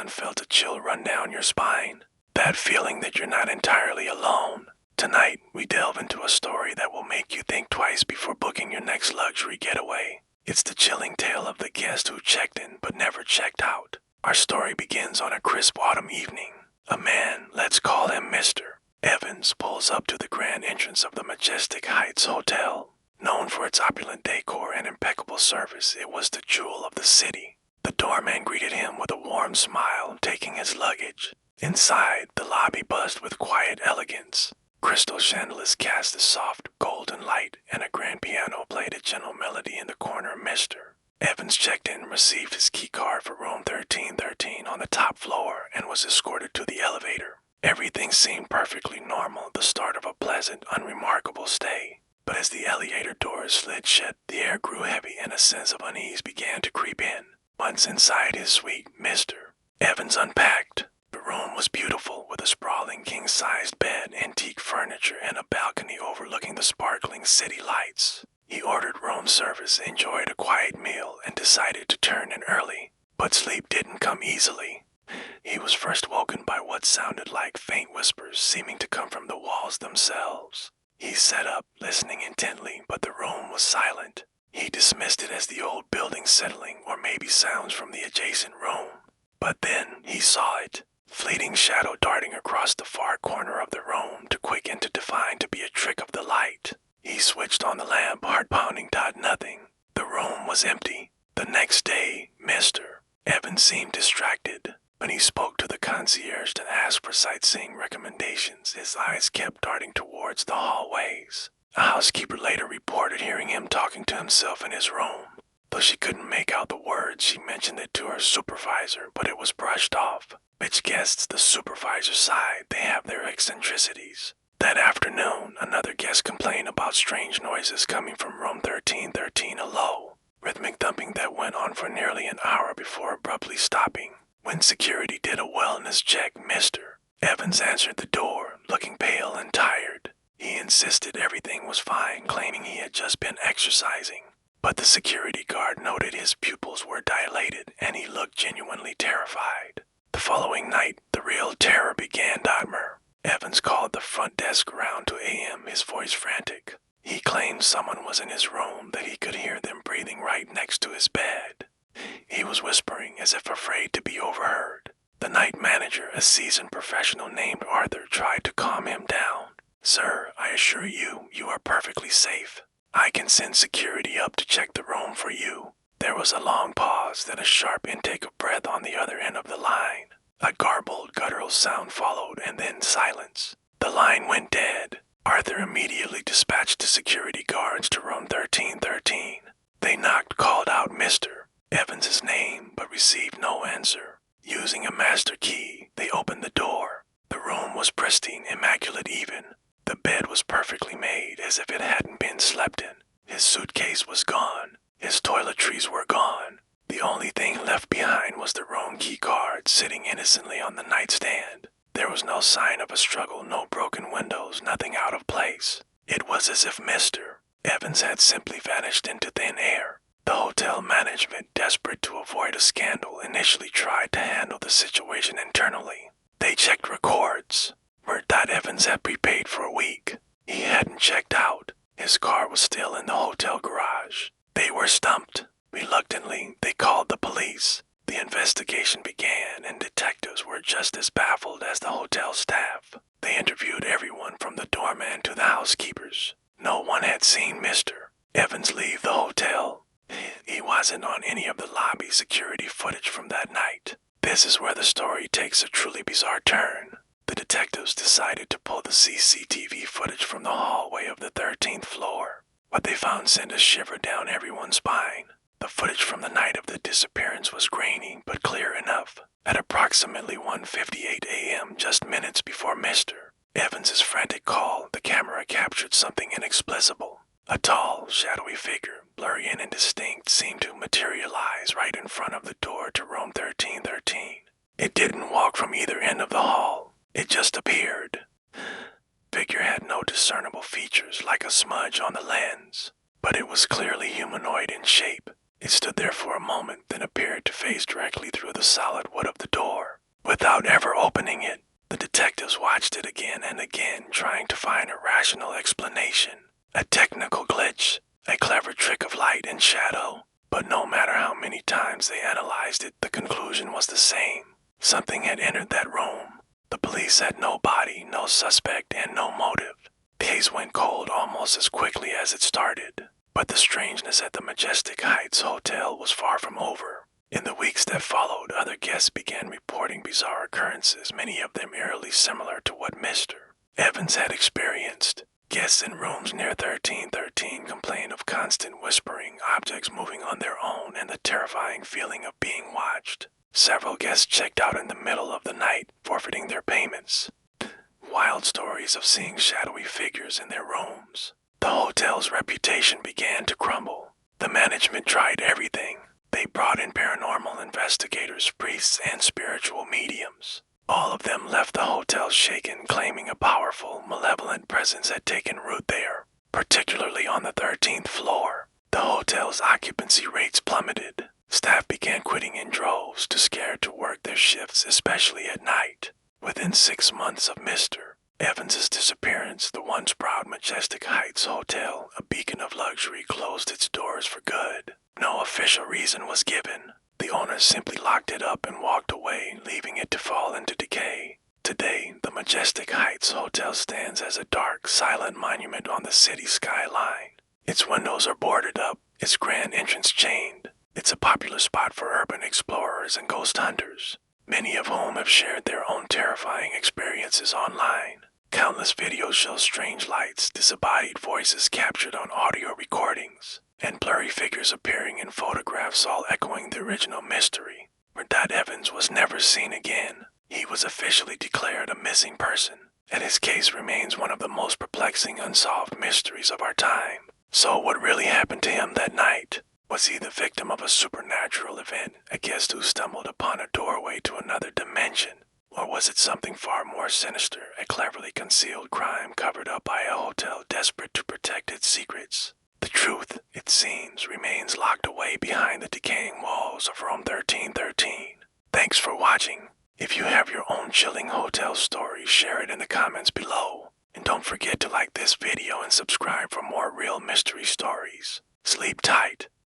and felt a chill run down your spine. That feeling that you're not entirely alone. Tonight, we delve into a story that will make you think twice before booking your next luxury getaway. It's the chilling tale of the guest who checked in but never checked out. Our story begins on a crisp autumn evening. A man, let's call him Mr. Evans, pulls up to the grand entrance of the Majestic Heights Hotel. Known for its opulent decor and impeccable service, it was the jewel of the city. The doorman greeted him with a warm smile, taking his luggage. Inside, the lobby buzzed with quiet elegance. Crystal chandeliers cast a soft, golden light, and a grand piano played a gentle melody in the corner. Mr. Evans checked in and received his key card for room 1313 on the top floor and was escorted to the elevator. Everything seemed perfectly normal, the start of a pleasant, unremarkable stay. But as the elevator doors slid shut, the air grew heavy and a sense of unease began to creep in. Once inside his suite, Mr. Evans unpacked. The room was beautiful, with a sprawling king-sized bed, antique furniture, and a balcony overlooking the sparkling city lights. He ordered room service, enjoyed a quiet meal, and decided to turn in early. But sleep didn't come easily. He was first woken by what sounded like faint whispers seeming to come from the walls themselves. He sat up, listening intently, but the room was silent. He dismissed it as the old building settling, or maybe sounds from the adjacent room. But then he saw it. Fleeting shadow darting across the far corner of the room, too quick and too defined to be a trick of the light. He switched on the lamp, heart pounding, nothing. The room was empty. The next day, Mr. Evans seemed distracted. When he spoke to the concierge to ask for sightseeing recommendations, his eyes kept darting towards the hallways. A housekeeper later reported hearing him talking to himself in his room. Though she couldn't make out the words, she mentioned it to her supervisor, but it was brushed off. Which guests the supervisor sighed, they have their eccentricities. That afternoon, another guest complained about strange noises coming from room 1313, a low, rhythmic thumping that went on for nearly an hour before abruptly stopping. When security did a wellness check, Mr. Evans answered the door, looking pale and tired. He insisted everything was fine, claiming he had just been exercising. But the security guard noted his pupils were dilated, and he looked genuinely terrified. The following night, the real terror began. Evans called the front desk around 2 a.m., his voice frantic. He claimed someone was in his room, that he could hear them breathing right next to his bed. He was whispering as if afraid to be overheard. The night manager, a seasoned professional named Arthur, tried to calm him down. "Sir, I assure you, you are perfectly safe. I can send security up to check the room for you." There was a long pause, then a sharp intake of breath on the other end of the line. A garbled, guttural sound followed, and then silence. The line went dead. Arthur immediately dispatched the security guards to room 1313. They knocked, called out Mr. Evans' name, but received no answer. Using a master key, they opened the door. The room was pristine, immaculate even. The bed was perfectly made, as if it hadn't been slept in. His suitcase was gone. His toiletries were gone. The only thing left behind was the room key card sitting innocently on the nightstand. There was no sign of a struggle, no broken windows, nothing out of place. It was as if Mr. Evans had simply vanished into thin air. The hotel management, desperate to avoid a scandal, initially tried to handle the situation internally. They checked records. Word that Evans had prepaid for a week. He hadn't checked out. His car was still in the hotel garage. They were stumped. Reluctantly, they called the police. The investigation began, and detectives were just as baffled as the hotel staff. They interviewed everyone from the doorman to the housekeepers. No one had seen Mr. Evans leave the hotel. He wasn't on any of the lobby security footage from that night. This is where the story takes a truly bizarre turn. The detectives decided to pull the CCTV footage from the hallway of the 13th floor. What they found sent a shiver down everyone's spine. The footage from the night of the disappearance was grainy, but clear enough. At approximately 1:58 a.m., just minutes before Mr. Evans' frantic call, the camera captured something inexplicable. A tall, shadowy figure, blurry and indistinct, seemed to materialize right in front of the door to room 1313. It didn't walk from either end of the hall. It just appeared. Figure had no discernible features, like a smudge on the lens, but it was clearly humanoid in shape. It stood there for a moment, then appeared to face directly through the solid wood of the door. Without ever opening it, the detectives watched it again and again, trying to find a rational explanation. A technical glitch, a clever trick of light and shadow. But no matter how many times they analyzed it, the conclusion was the same. Something had entered that room. The police had no body, no suspect, and no motive. The case went cold almost as quickly as it started. But the strangeness at the Majestic Heights Hotel was far from over. In the weeks that followed, other guests began reporting bizarre occurrences, many of them eerily similar to what Mr. Evans had experienced. Guests in rooms near 1313 complained of constant whispering, objects moving on their own, and the terrifying feeling of being watched. Several guests checked out in the middle of the night, forfeiting their payments. Wild stories of seeing shadowy figures in their rooms. The hotel's reputation began to crumble. The management tried everything. They brought in paranormal investigators, priests, and spiritual mediums. All of them left the hotel shaken, claiming a powerful, malevolent presence had taken root there, particularly on the 13th floor. The hotel's occupancy rates plummeted. Staff began quitting in droves, too scared to work their shifts, especially at night. Within 6 months of Mr. Evans's disappearance, the once proud Majestic Heights Hotel, a beacon of luxury, closed its doors for good. No official reason was given. The owner simply locked it up and walked away, leaving it to fall into decay. Today, the Majestic Heights Hotel stands as a dark, silent monument on the city skyline. Its windows are boarded up, its grand entrance chained. It's a popular spot for urban explorers and ghost hunters, many of whom have shared their own terrifying experiences online. Countless videos show strange lights, disembodied voices captured on audio recordings, and blurry figures appearing in photographs, all echoing the original mystery. Dad Evans was never seen again. He was officially declared a missing person, and his case remains one of the most perplexing unsolved mysteries of our time. So what really happened to him that night? Was he the victim of a supernatural event, a guest who stumbled upon a doorway to another dimension? Or was it something far more sinister, a cleverly concealed crime covered up by a hotel desperate to protect its secrets? The truth, it seems, remains locked away behind the decaying walls of room 1313. Thanks for watching. If you have your own chilling hotel story, share it in the comments below. And don't forget to like this video and subscribe for more real mystery stories. Sleep tight.